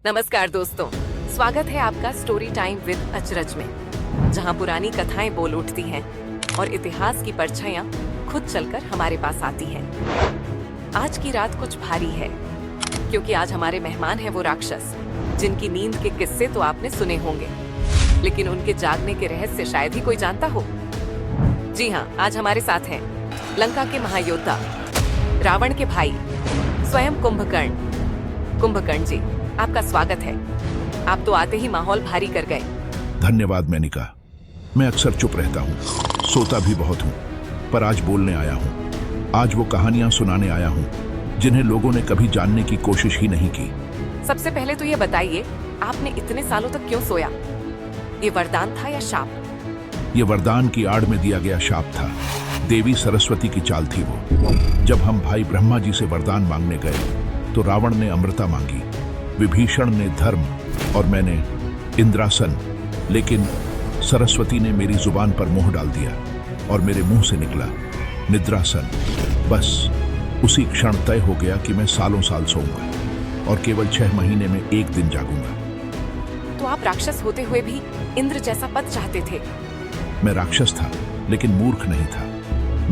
नमस्कार दोस्तों, स्वागत है आपका स्टोरी टाइम विद अचरज में, जहां पुरानी कथाएं बोल उठती हैं और इतिहास की परछाइयां खुद चलकर हमारे पास आती हैं। आज की रात कुछ भारी है, क्योंकि आज हमारे मेहमान हैं वो राक्षस जिनकी नींद के किस्से तो आपने सुने होंगे, लेकिन उनके जागने के रहस्य शायद ही कोई जानता हो। जी हाँ, आज हमारे साथ हैं लंका के महायोद्धा, रावण के भाई, स्वयं कुंभकर्ण। कुंभकर्ण जी, आपका स्वागत है। आप तो आते ही माहौल भारी कर गए। धन्यवाद मेनिका। मैं अक्सर चुप रहता हूँ, सोता भी बहुत हूँ, पर आज बोलने आया हूँ। आज वो कहानियां सुनाने आया हूँ जिन्हें लोगों ने कभी जानने की कोशिश ही नहीं की। सबसे पहले तो ये बताइए, आपने इतने सालों तक क्यों सोया? ये वरदान था या शाप? ये वरदान की आड़ में दिया गया शाप था। देवी सरस्वती की चाल थी वो। जब हम भाई ब्रह्मा जी से वरदान मांगने गए तो रावण ने अमृता मांगी, विभीषण ने धर्म और मैंने इंद्रासन। लेकिन सरस्वती ने मेरी जुबान पर मोहर डाल दिया और मेरे मुंह से निकला निद्रासन। बस उसी क्षण तय हो गया कि मैं सालों साल सोऊंगा और केवल 6 महीने में एक दिन जागूंगा। तो आप राक्षस होते हुए भी इंद्र जैसा पद चाहते थे? मैं राक्षस था, लेकिन मूर्ख नहीं था।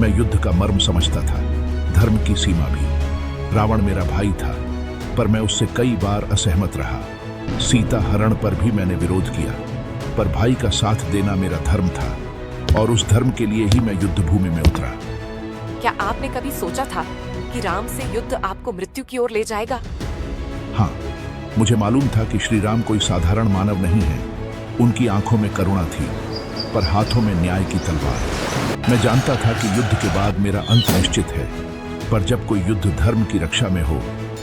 मैं युद्ध का मर्म समझता था, धर्म की सीमा भी। रावण मेरा भाई था, पर मैं उससे कई बार असहमत रहा। सीता हरण पर भी मैंने विरोध किया, पर भाई का साथ देना मेरा धर्म था और उस धर्म के लिए ही मैं युद्ध भूमि में उतरा। क्या आपने कभी सोचा था कि राम से युद्ध आपको मृत्यु की ओर ले जाएगा? हाँ, मुझे मालूम था कि श्री राम कोई साधारण मानव नहीं है। उनकी आंखों में करुणा थी, पर हाथों में न्याय की तलवार। मैं जानता था कि युद्ध के बाद मेरा अंत निश्चित है, पर जब कोई युद्ध धर्म की रक्षा में हो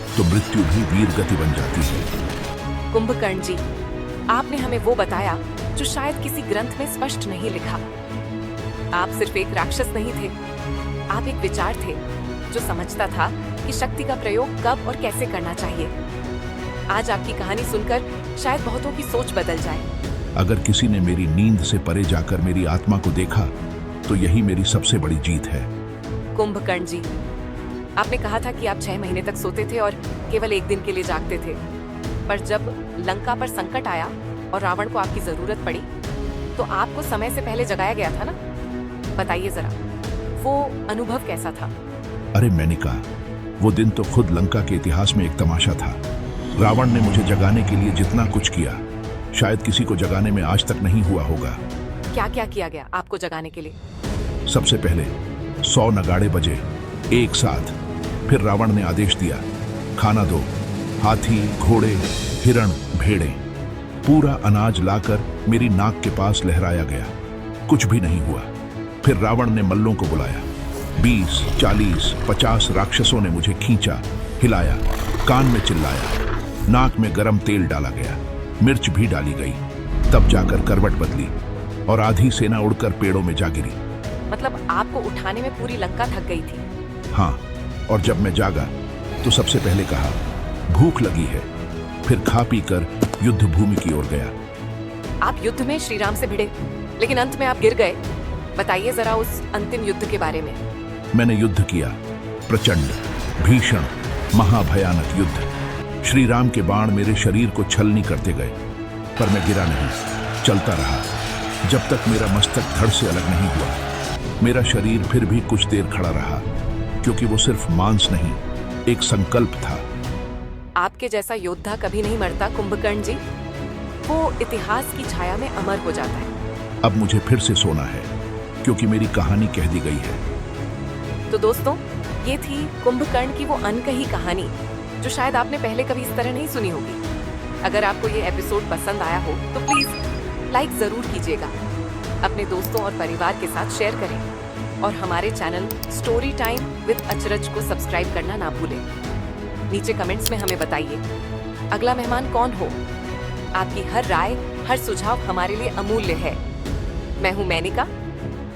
तो मृत्यु भी वीर गति बन जाती है। कुंभकर्ण जी, आपने हमें वो बताया जो शायद किसी ग्रंथ में स्पष्ट नहीं लिखा। आप सिर्फ एक राक्षस नहीं थे, आप एक विचार थे जो समझता था कि शक्ति का प्रयोग कब और कैसे करना चाहिए। आज आपकी कहानी सुनकर शायद बहुतों की सोच बदल जाए। अगर किसी ने मेरी नींद से परे जाकर मेरी आत्मा को देखा तो यही मेरी सबसे बड़ी जीत है। कुंभकर्ण जी, आपने कहा था कि आप 6 महीने तक सोते थे और केवल एक दिन के लिए जागते थे, पर जब लंका पर संकट आया और रावण को आपकी जरूरत पड़ी तो आपको समय से पहले जगाया गया था ना? बताइए जरा, वो अनुभव कैसा था? अरे मेनिका, वो दिन तो खुद लंका के इतिहास में एक तमाशा था। रावण ने मुझे जगाने के लिए जितना कुछ किया, शायद किसी को जगाने में आज तक नहीं हुआ होगा। क्या क्या किया गया आपको जगाने के लिए? सबसे पहले 100 नगाड़े बजे एक साथ। फिर रावण ने आदेश दिया, खाना दो। हाथी, घोड़े, हिरण, भेड़े, पूरा अनाज लाकर मेरी नाक के पास लहराया गया। कुछ भी नहीं हुआ। फिर रावण ने मल्लों को बुलाया। 20, 40, 50 राक्षसों ने मुझे खींचा, हिलाया, कान में चिल्लाया, नाक में गरम तेल डाला गया, मिर्च भी डाली गई। तब जाकर करवट बदली और आधी सेना उड़कर पेड़ों में जा गिरी। मतलब आपको उठाने में पूरी लंका थक गई थी? हाँ, और जब मैं जागा तो सबसे पहले कहा, भूख लगी है। फिर खा पी कर युद्ध भूमि की ओर गया। आप युद्ध में श्री राम से भिड़े, लेकिन अंत में आप गिर गए। बताइए जरा उस अंतिम युद्ध के बारे में। मैंने युद्ध किया, प्रचंड, भीषण, महाभयानक युद्ध। श्री राम के बाण मेरे शरीर को छलनी करते गए, पर मैं गिरा नहीं, चलता रहा जब तक मेरा मस्तक धड़ से अलग नहीं हुआ। मेरा शरीर फिर भी कुछ देर खड़ा रहा, क्योंकि वो सिर्फ मांस नहीं, एक संकल्प था। आपके जैसा योद्धा कभी नहीं मरता कुंभकर्ण जी, वो इतिहास की छाया में अमर हो जाता है। अब मुझे फिर से सोना है, क्योंकि मेरी कहानी कह दी गई है। तो दोस्तों, ये थी कुंभकर्ण की वो अनकही कहानी जो शायद आपने पहले कभी इस तरह नहीं सुनी होगी। अगर आपको ये एपिसोड पसंद आया हो तो प्लीज लाइक जरूर कीजिएगा, अपने दोस्तों और परिवार के साथ शेयर करें और हमारे चैनल स्टोरी टाइम विद अचरज को सब्सक्राइब करना ना भूलें। नीचे कमेंट्स में हमें बताइए अगला मेहमान कौन हो। आपकी हर राय, हर सुझाव हमारे लिए अमूल्य है। मैं हूं मेनिका,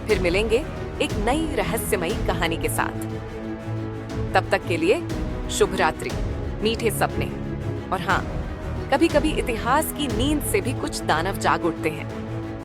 फिर मिलेंगे एक नई रहस्यमयी कहानी के साथ। तब तक के लिए शुभ रात्रि, मीठे सपने, और हाँ, कभी कभी इतिहास की नींद से भी कुछ दानव जाग उठते हैं।